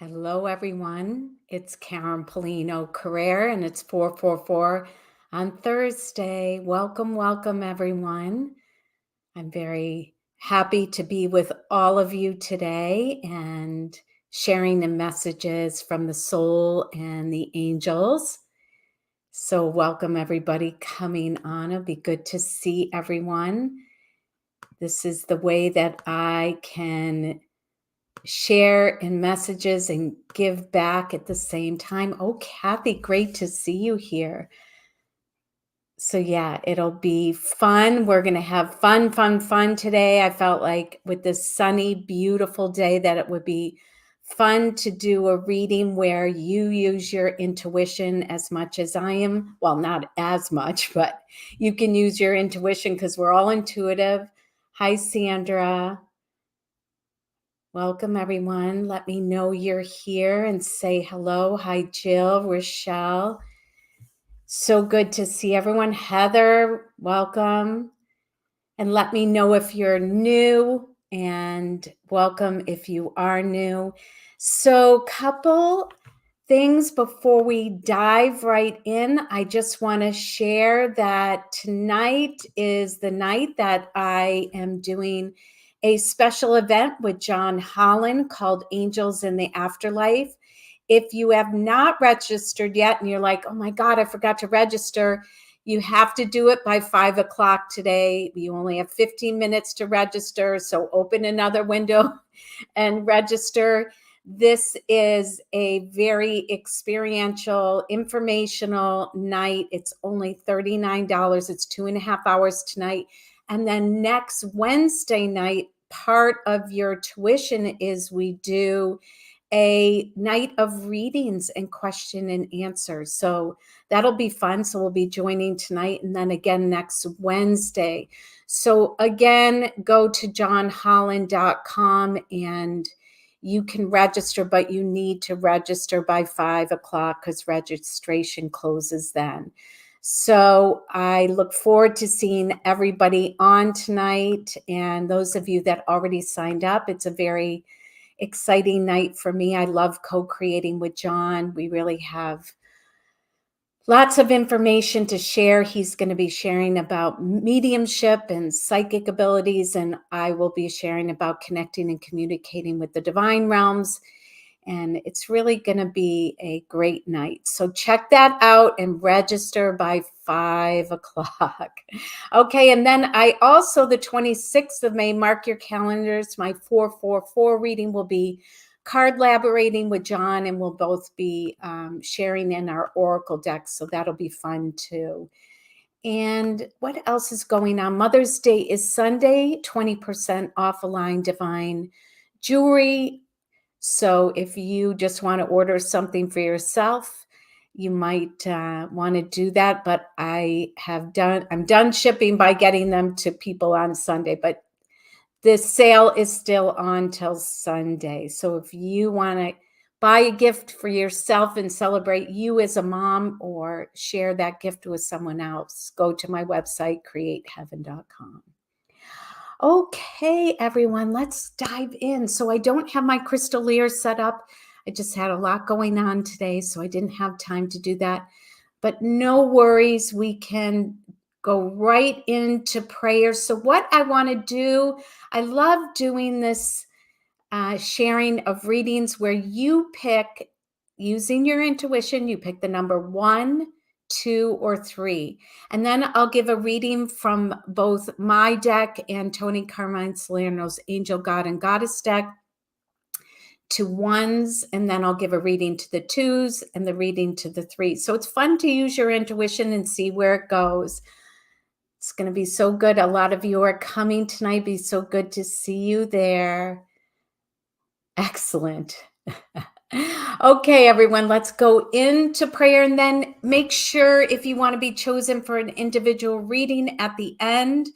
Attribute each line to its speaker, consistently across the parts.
Speaker 1: Hello, everyone. It's Karen Polino Carrere, and it's 444 on Thursday. Welcome, everyone. I'm very happy to be with all of you today and sharing the messages from the soul and the angels. So, welcome, everybody coming on. It'll be good to see everyone. This is the way that I can share in messages and give back at the same time. Oh, Kathy, great to see you here. So yeah, it'll be fun. We're going to have fun today. I felt like with this sunny, beautiful day that it would be fun to do a reading where you use your intuition as much as I am. Well, not as much, but you can use your intuition because we're all intuitive. Hi, Sandra. Welcome, everyone. Let me know you're here and say hello. Hi, Jill, Rochelle. So good to see everyone. Heather, welcome. And let me know if you're new, and welcome if you are new. So, couple things before we dive right in. I just want to share that tonight is the night that I am doing a special event with John Holland called Angels in the Afterlife. If you have not registered yet and you're like, oh my God, I forgot to register, you have to do it by 5 o'clock today. You only have 15 minutes to register. So open another window and register. This is a very experiential, informational night. It's only $39. It's 2.5 hours tonight. And then next Wednesday night, part of your tuition is we do a night of readings and question and answers. So that'll be fun. So we'll be joining tonight and then again next Wednesday. So again, go to johnholland.com and you can register, but you need to register by 5 o'clock because registration closes then. So I look forward to seeing everybody on tonight. And those of you that already signed up, it's a very exciting night for me. I love co-creating with John. We really have lots of information to share. He's going to be sharing about mediumship and psychic abilities, and I will be sharing about connecting and communicating with the divine realms. And it's really going to be a great night. So check that out and register by 5 o'clock. Okay, and then I also, the 26th of May, mark your calendars, my 444 reading will be card laborating with John, and we'll both be sharing in our oracle decks. So that'll be fun too. And what else is going on? Mother's Day is Sunday, 20% off Align Divine jewelry. So if you just want to order something for yourself, you might want to do that. But I'm done shipping by getting them to people on Sunday. But the sale is still on till Sunday. So if you want to buy a gift for yourself and celebrate you as a mom or share that gift with someone else, go to my website, createheaven.com. Okay, everyone, let's dive in. So I don't have my crystallier set up. I just had a lot going on today, so I didn't have time to do that. But no worries, we can go right into prayer. So what I want to do, I love doing this sharing of readings where you pick, using your intuition, you pick the number 1, 2, or 3. And then I'll give a reading from both my deck and Tony Carmine Salerno's Angel, God, and Goddess deck to 1s, and then I'll give a reading to the 2s and the reading to the 3s. So it's fun to use your intuition and see where it goes. It's going to be so good. A lot of you are coming tonight. It'd be so good to see you there. Excellent. Okay, everyone, let's go into prayer, and then make sure if you want to be chosen for an individual reading at the end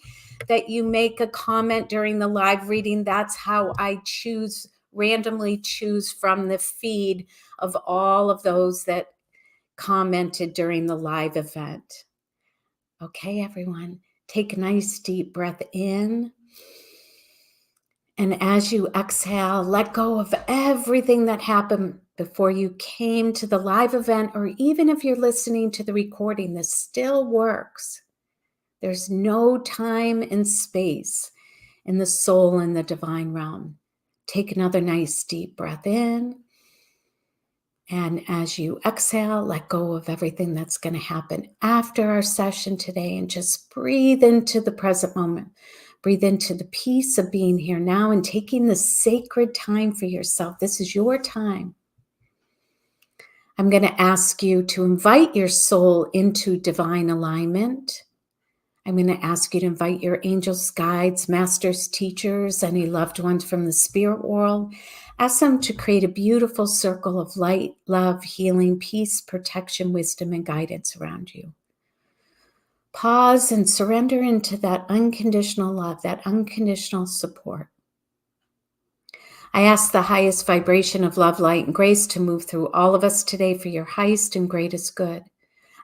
Speaker 1: that you make a comment during the live reading. That's how I randomly choose from the feed of all of those that commented during the live event. Okay, everyone, take a nice deep breath in And as you exhale, let go of everything that happened before you came to the live event, or even if you're listening to the recording, this still works. There's no time and space in the soul and the divine realm. Take another nice deep breath in. And as you exhale, let go of everything that's going to happen after our session today and just breathe into the present moment. Breathe into the peace of being here now and taking the sacred time for yourself. This is your time. I'm going to ask you to invite your soul into divine alignment. I'm going to ask you to invite your angels, guides, masters, teachers, any loved ones from the spirit world. Ask them to create a beautiful circle of light, love, healing, peace, protection, wisdom, and guidance around you. Pause and surrender into that unconditional love, that unconditional support. I ask the highest vibration of love, light, and grace to move through all of us today for your highest and greatest good.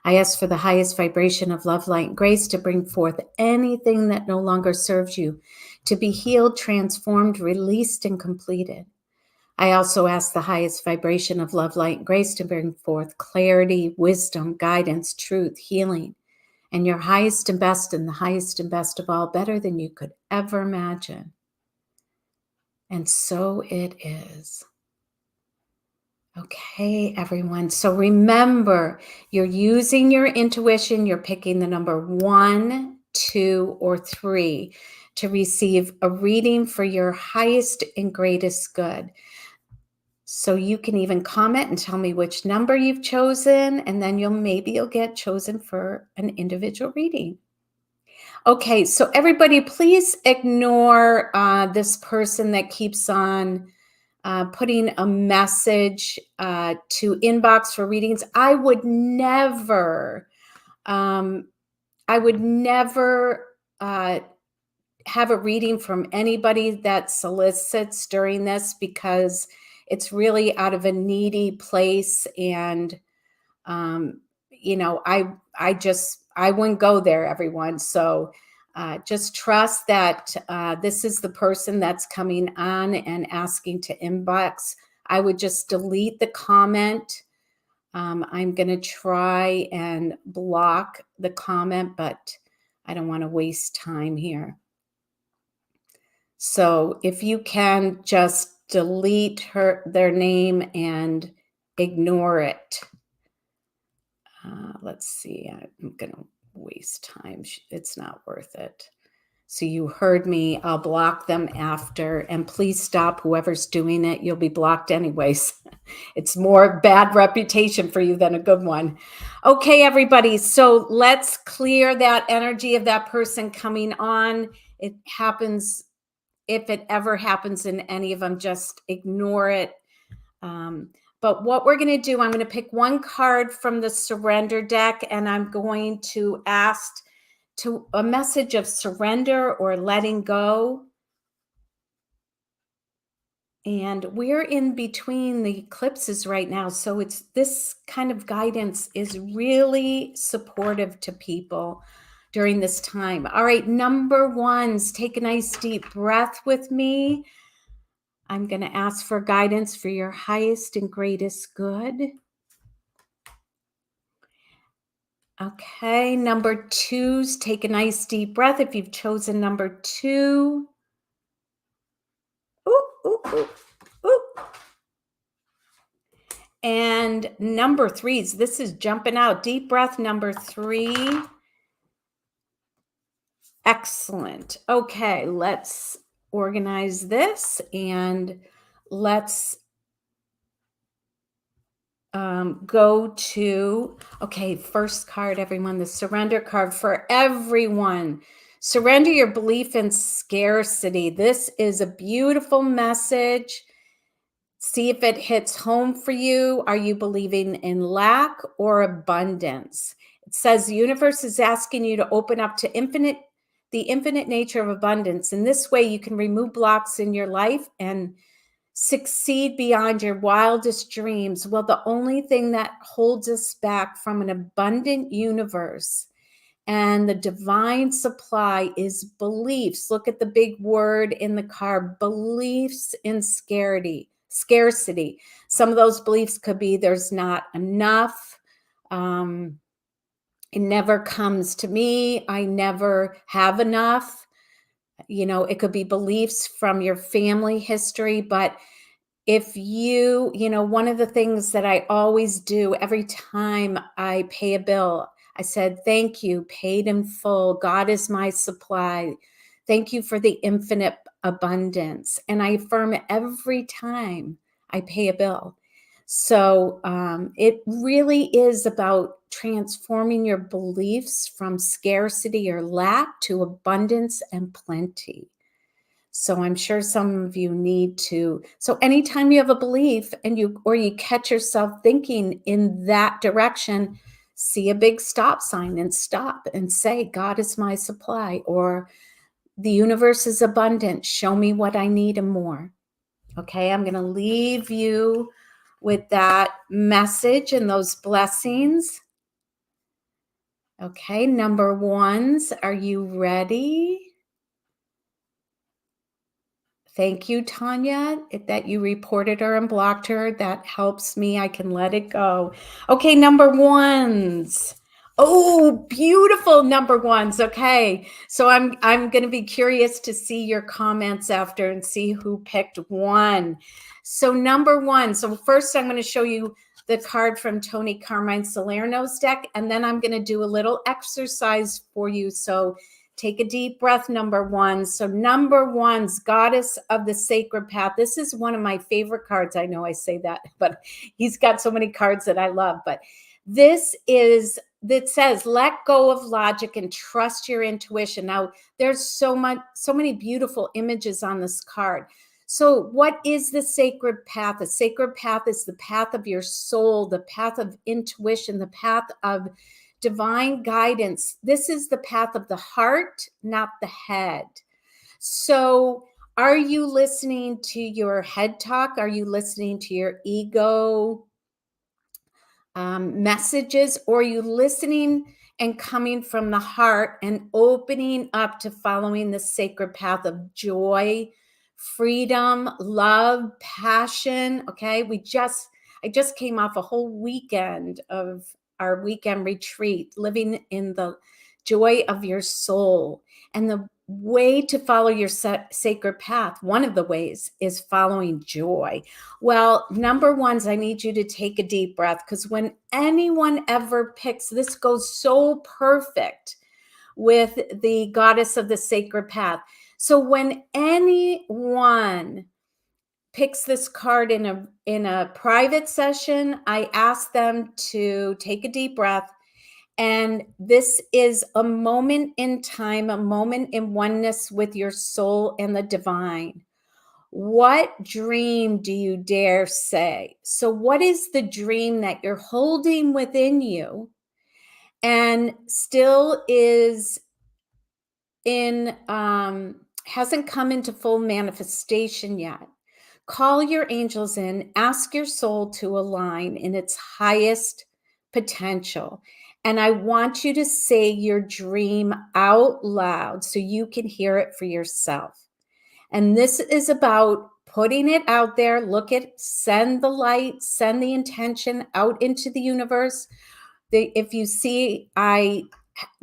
Speaker 1: I ask for the highest vibration of love, light, and grace to bring forth anything that no longer serves you, to be healed, transformed, released, and completed. I also ask the highest vibration of love, light, and grace to bring forth clarity, wisdom, guidance, truth, healing, and your highest and best, and the highest and best of all, better than you could ever imagine. And so it is. Okay, everyone. So remember, you're using your intuition. You're picking the number 1, 2, or 3 to receive a reading for your highest and greatest good. So you can even comment and tell me which number you've chosen, and then you'll get chosen for an individual reading. Okay, so everybody, please ignore this person that keeps on putting a message to inbox for readings. I would never have a reading from anybody that solicits during this, because it's really out of a needy place. And, I wouldn't go there, everyone. So just trust that this is the person that's coming on and asking to inbox. I would just delete the comment. I'm going to try and block the comment, but I don't want to waste time here. So if you can just delete their name and ignore it. Let's see, I'm going to waste time. It's not worth it. So you heard me. I'll block them after. And please stop, whoever's doing it. You'll be blocked anyways. It's more bad reputation for you than a good one. Okay, everybody. So let's clear that energy of that person coming on. It happens. If it ever happens in any of them, just ignore it. But what we're going to do, I'm going to pick one card from the surrender deck, and I'm going to ask to a message of surrender or letting go. And we're in between the eclipses right now. So this kind of guidance is really supportive to people during this time. All right, number 1s, take a nice deep breath with me. I'm going to ask for guidance for your highest and greatest good. Okay, number 2s, take a nice deep breath if you've chosen number 2. Ooh, ooh, ooh, ooh. And number 3s, this is jumping out. Deep breath, number 3. Excellent. Okay, let's organize this and let's go to, okay, first card, everyone, the surrender card for everyone. Surrender your belief in scarcity. This is a beautiful message. See if it hits home for you. Are you believing in lack or abundance? It says the universe is asking you to open up to the infinite nature of abundance. In this way, you can remove blocks in your life and succeed beyond your wildest dreams. Well, the only thing that holds us back from an abundant universe And the divine supply is beliefs. Look at the big word in the card, beliefs in scarcity. Some of those beliefs could be there's not enough. It never comes to me. I never have enough. It could be beliefs from your family history, but if one of the things that I always do every time I pay a bill, I said, thank you, paid in full. God is my supply. Thank you for the infinite abundance. And I affirm it every time I pay a bill. So it really is about transforming your beliefs from scarcity or lack to abundance and plenty. So I'm sure some of you need to. So anytime you have a belief and you catch yourself thinking in that direction, see a big stop sign and stop and say, God is my supply, or the universe is abundant. Show me what I need and more. Okay, I'm going to leave you with that message and those blessings. Okay, number ones, are you ready? Thank you, Tanya, that you reported her and blocked her. That helps me. I can let it go. Okay, number ones. Oh, beautiful number ones. Okay, so I'm going to be curious to see your comments after and see who picked one. So number one. So first, I'm going to show you the card from Tony Carmine Salerno's deck, and then I'm going to do a little exercise for you. So take a deep breath, number one. So number one's Goddess of the Sacred Path. This is one of my favorite cards. I know I say that, but he's got so many cards that I love. But that says, let go of logic and trust your intuition. Now, there's so many beautiful images on this card. So what is the sacred path? The sacred path is the path of your soul, the path of intuition, the path of divine guidance. This is the path of the heart, not the head. So are you listening to your head talk? Are you listening to your ego messages? Or are you listening and coming from the heart and opening up to following the sacred path of joy, freedom, love, passion? Okay, I just came off a whole weekend of our weekend retreat, living in the joy of your soul. And the way to follow your sacred path, one of the ways, is following joy. Well, number ones, I need you to take a deep breath, because when anyone ever picks, this goes so perfect with the Goddess of the Sacred Path. So when anyone picks this card in a private session, I ask them to take a deep breath. And this is a moment in time, a moment in oneness with your soul and the divine. What dream do you dare say? So what is the dream that you're holding within you and still is hasn't come into full manifestation yet? Call your angels in, ask your soul to align in its highest potential. And I want you to say your dream out loud so you can hear it for yourself. And this is about putting it out there. Send the light, send the intention out into the universe. If you see, I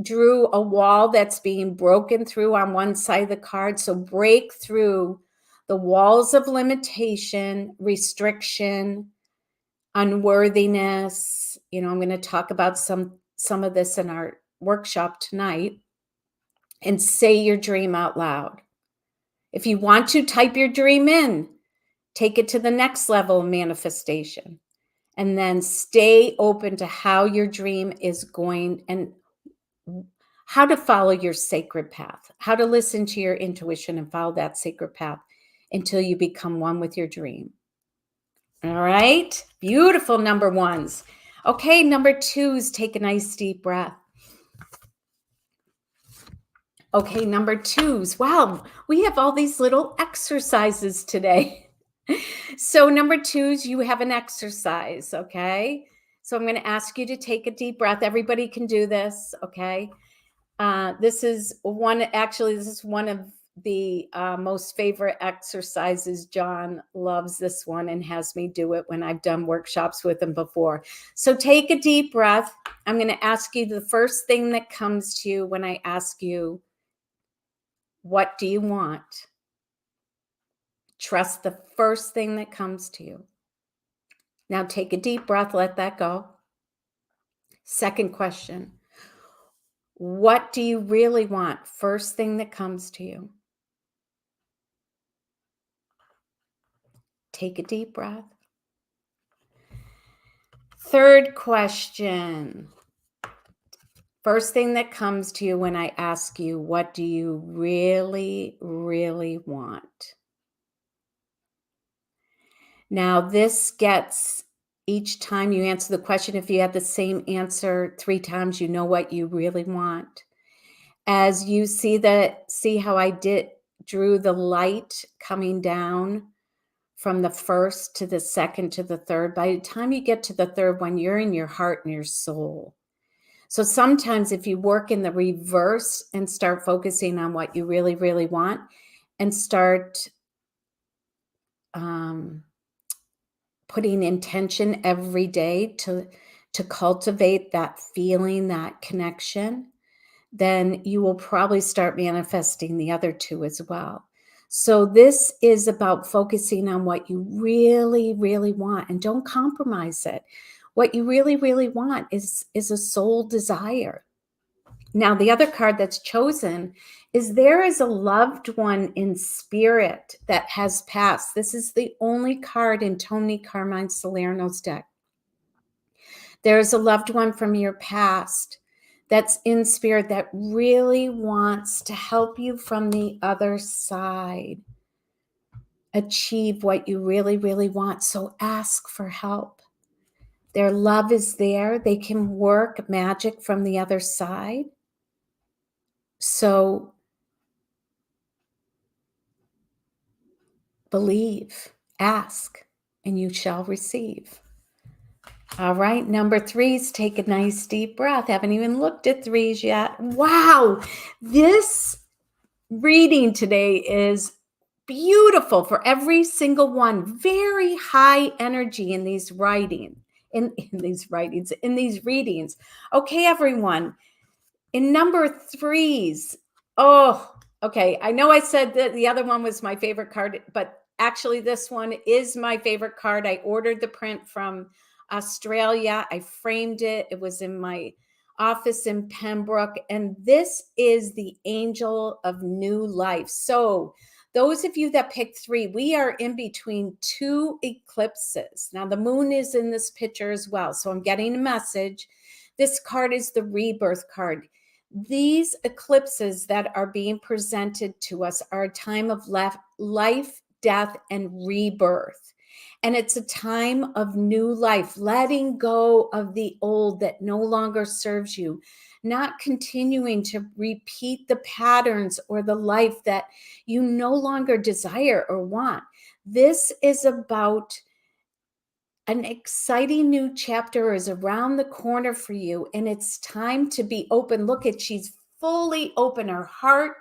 Speaker 1: drew a wall that's being broken through on one side of the card. So break through the walls of limitation, restriction, unworthiness. I'm going to talk about some of this in our workshop tonight. And say your dream out loud. If you want to, type your dream in, take it to the next level of manifestation, and then stay open to how your dream is going and how to follow your sacred path, how to listen to your intuition and follow that sacred path until you become one with your dream. All right. Beautiful number ones. Okay. Number twos, take a nice deep breath. Okay. Number twos. Wow. We have all these little exercises today. So number twos, you have an exercise. Okay. So I'm going to ask you to take a deep breath. Everybody can do this. Okay. This is one of the most favorite exercises. John loves this one and has me do it when I've done workshops with him before. So take a deep breath. I'm going to ask you the first thing that comes to you when I ask you, what do you want? Trust the first thing that comes to you. Now take a deep breath, let that go. Second question, what do you really want? First thing that comes to you. Take a deep breath. Third question. First thing that comes to you when I ask you, what do you really, really want? Now, this gets, each time you answer the question, if you had the same answer 3 times, you know what you really want. As you see how I drew the light coming down from the first to the second to the third. By the time you get to the third one, you're in your heart and your soul. So sometimes if you work in the reverse and start focusing on what you really, really want and start putting intention every day to cultivate that feeling, that connection, then you will probably start manifesting the other 2 as well. So this is about focusing on what you really, really want, and don't compromise it. What you really, really want is a soul desire. Now, the other card that's chosen is there is a loved one in spirit that has passed. This is the only card in Tony Carmine Salerno's deck. There's a loved one from your past that's in spirit that really wants to help you from the other side achieve what you really, really want. So ask for help. Their love is there. They can work magic from the other side. So believe, ask, and you shall receive. All right, number 3s, take a nice deep breath. Haven't even looked at 3s yet. Wow, this reading today is beautiful for every single one. Very high energy in these in these readings. Okay, everyone. In number 3s, oh, okay. I know I said that the other one was my favorite card, but actually this one is my favorite card. I ordered the print from Australia. I framed it. It was in my office in Pembroke. And this is the Angel of New Life. So those of you that picked 3, we are in between 2 eclipses. Now the moon is in this picture as well. So I'm getting a message. This card is the rebirth card. These eclipses that are being presented to us are a time of life, death, and rebirth. And it's a time of new life, letting go of the old that no longer serves you, not continuing to repeat the patterns or the life that you no longer desire or want. This is about an exciting new chapter is around the corner for you, and it's time to be open. Look at, she's fully open. Her heart,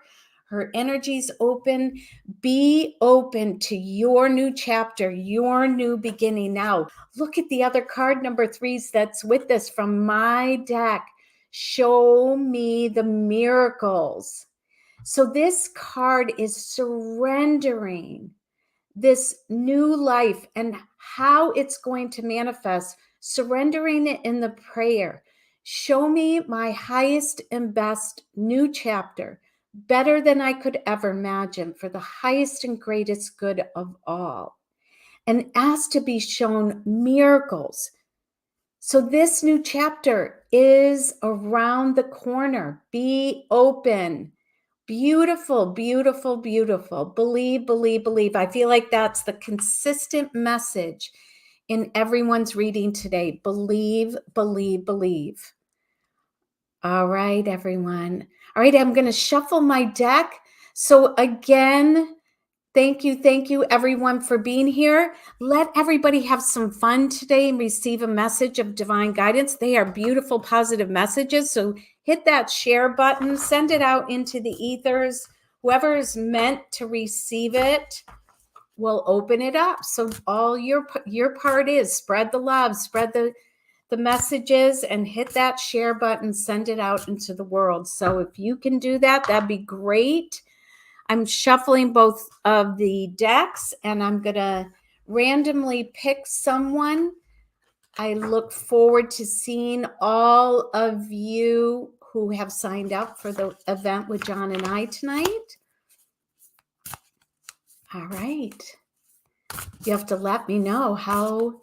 Speaker 1: her energy's open. Be open to your new chapter, your new beginning. Now, look at the other card, number 3s, that's with this from my deck. Show me the miracles. So this card is surrendering this new life and how it's going to manifest, surrendering it in the prayer. Show me my highest and best new chapter, better than I could ever imagine, for the highest and greatest good of all. And ask to be shown miracles. So this new chapter is around the corner. Be open. Beautiful, beautiful, beautiful. Believe, believe, believe. I feel like that's the consistent message in everyone's reading today. Believe, believe, believe. All right, everyone. All right, I'm going to shuffle my deck. So again, Thank you, everyone, for being here. Let everybody have some fun today and receive a message of divine guidance. They are beautiful, positive messages. So hit that share button, send it out into the ethers. Whoever is meant to receive it will open it up. So all your part is spread the love, spread the messages, and hit that share button, send it out into the world. So if you can do that, that'd be great. I'm shuffling both of the decks and I'm going to randomly pick someone. I look forward to seeing all of you who have signed up for the event with John and I tonight. All right. You have to let me know how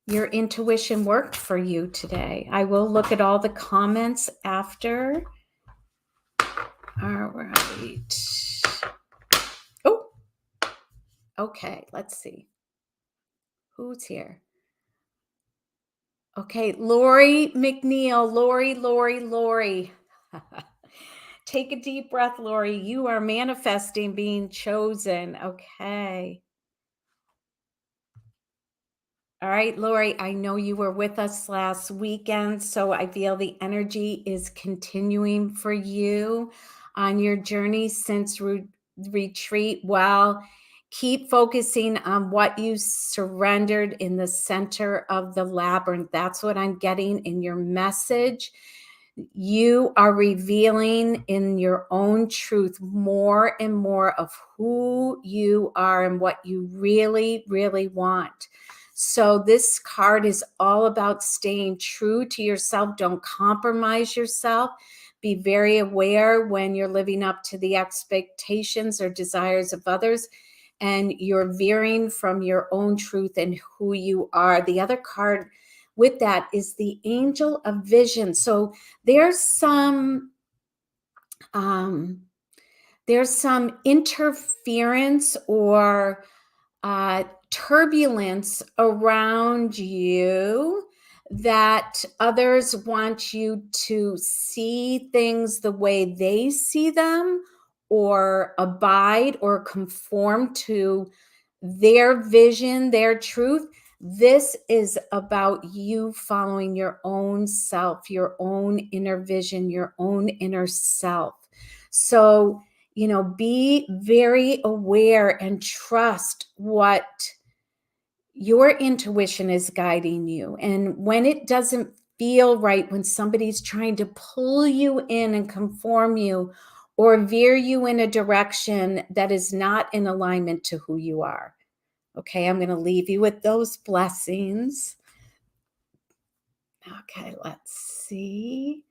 Speaker 1: your intuition worked for you today. I will look at all the comments after. All right. Oh, okay. Let's see. Who's here? Okay, Lori Mcneil. Lori. Take a deep breath, Lori. You are manifesting being chosen. Okay. All right, Lori, I know you were with us last weekend, so I feel the energy is continuing for you on your journey since retreat. Well, keep focusing on what you surrendered in the center of the labyrinth. That's what I'm getting in your message. You are revealing in your own truth more and more of who you are and what you really, really want. So this card is all about staying true to yourself. Don't compromise yourself. Be very aware when you're living up to the expectations or desires of others and you're veering from your own truth and who you are. The other card with that is the Angel of Vision. So there's some interference or turbulence around you that others want you to see things the way they see them or abide or conform to their vision, their truth. This is about you following your own self, your own inner vision, your own inner self. So, be very aware and trust what your intuition is guiding you. And when it doesn't feel right, when somebody's trying to pull you in and conform you or veer you in a direction that is not in alignment to who you are. Okay, I'm going to leave you with those blessings. Okay, let's see.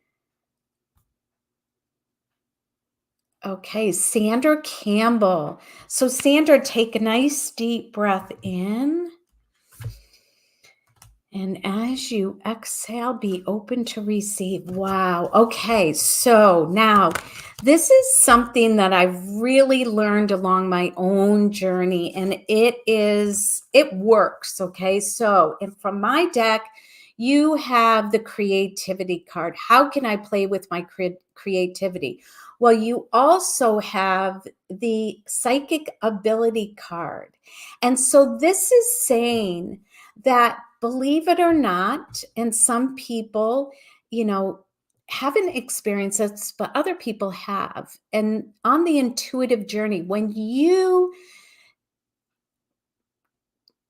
Speaker 1: Okay, Sandra Campbell. So, Sandra, take a nice deep breath in. And as you exhale, be open to receive. Wow. Okay. So now this is something that I've really learned along my own journey, and it works. Okay. So from my deck, you have the creativity card. How can I play with my creativity? Well, you also have the psychic ability card. And so this is saying that, believe it or not, and some people, haven't experienced this, but other people have. And on the intuitive journey, when you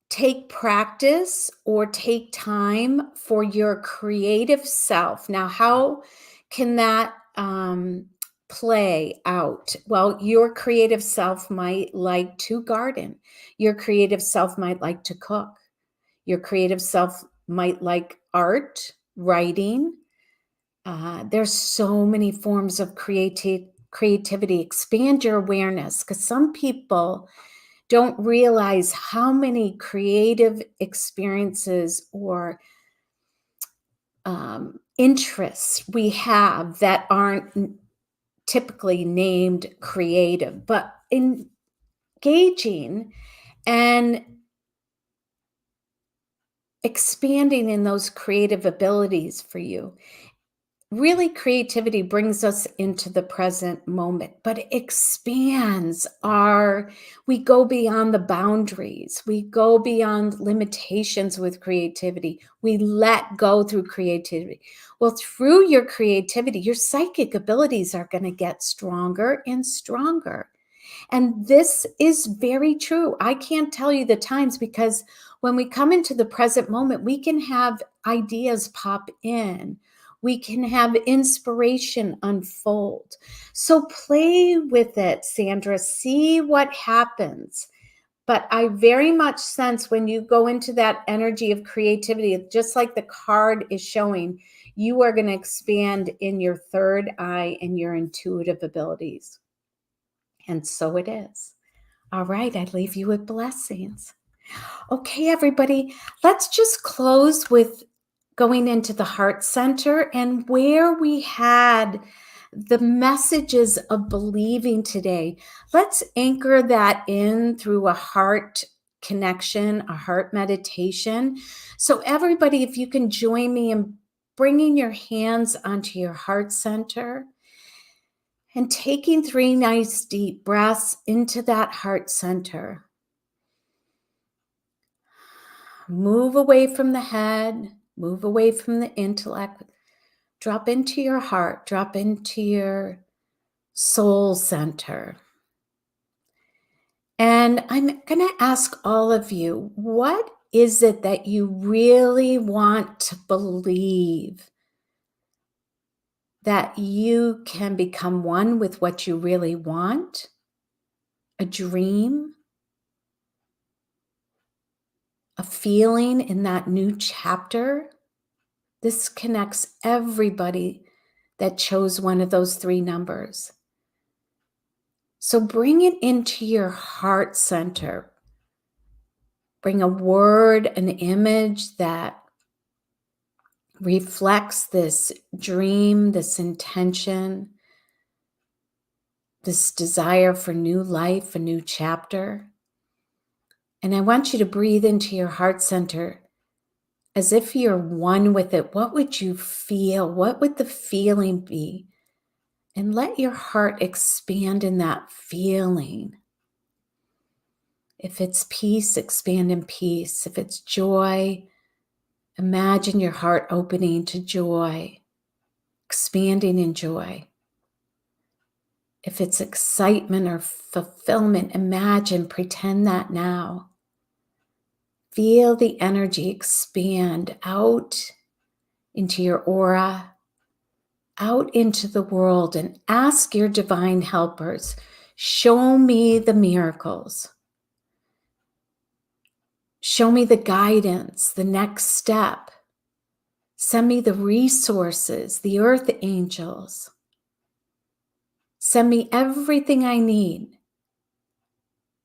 Speaker 1: take practice or take time for your creative self, now, how can that play out? Well, your creative self might like to garden, your creative self might like to cook. Your creative self might like art, writing. There's so many forms of creativity. Expand your awareness because some people don't realize how many creative experiences or interests we have that aren't typically named creative, but engaging and expanding in those creative abilities for you really, creativity brings us into the present moment, but it expands we go beyond the boundaries. We go beyond limitations with creativity. We let go through creativity. Well, through your creativity, your psychic abilities are going to get stronger and stronger. And this is very true. I can't tell you the times, because when we come into the present moment, we can have ideas pop in. We can have inspiration unfold. So play with it, Sandra. See what happens. But I very much sense when you go into that energy of creativity, just like the card is showing, you are going to expand in your third eye and your intuitive abilities. And so it is. All right, I leave you with blessings. Okay, everybody, let's just close with going into the heart center and where we had the messages of believing today. Let's anchor that in through a heart connection, a heart meditation. So, everybody, if you can join me in bringing your hands onto your heart center and taking 3 nice deep breaths into that heart center. Move away from the head, move away from the intellect. Drop into your heart, drop into your soul center. And I'm going to ask all of you, what is it that you really want to believe? That you can become one with what you really want? A dream? A feeling in that new chapter? This connects everybody that chose one of those 3 numbers. So bring it into your heart center. Bring a word, an image that reflects this dream, this intention, this desire for new life, a new chapter. And I want you to breathe into your heart center as if you're one with it. What would you feel? What would the feeling be? And let your heart expand in that feeling. If it's peace, expand in peace. If it's joy, imagine your heart opening to joy, expanding in joy. If it's excitement or fulfillment, pretend that now. Feel the energy expand out into your aura, out into the world, and ask your divine helpers, show me the miracles. Show me the guidance, the next step. Send me the resources, the earth angels. Send me everything I need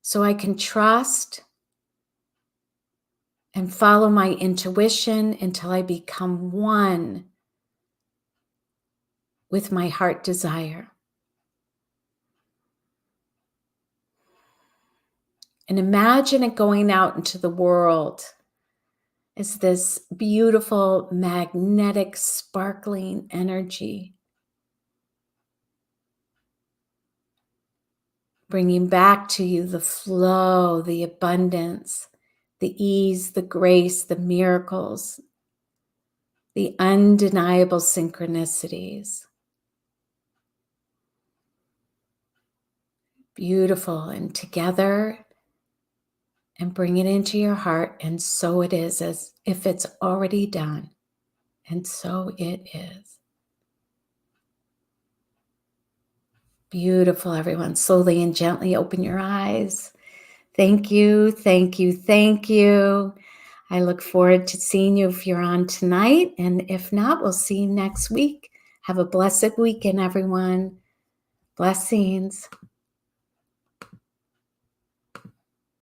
Speaker 1: so I can trust and follow my intuition until I become one with my heart desire. And imagine it going out into the world as this beautiful, magnetic, sparkling energy, bringing back to you the flow, the abundance, the ease, the grace, the miracles, the undeniable synchronicities. Beautiful. And together, and bring it into your heart, and so it is, as if it's already done. And so it is. Beautiful, everyone. Slowly and gently open your eyes. Thank you, thank you, thank you. I look forward to seeing you if you're on tonight. And if not, we'll see you next week. Have a blessed weekend, everyone. Blessings.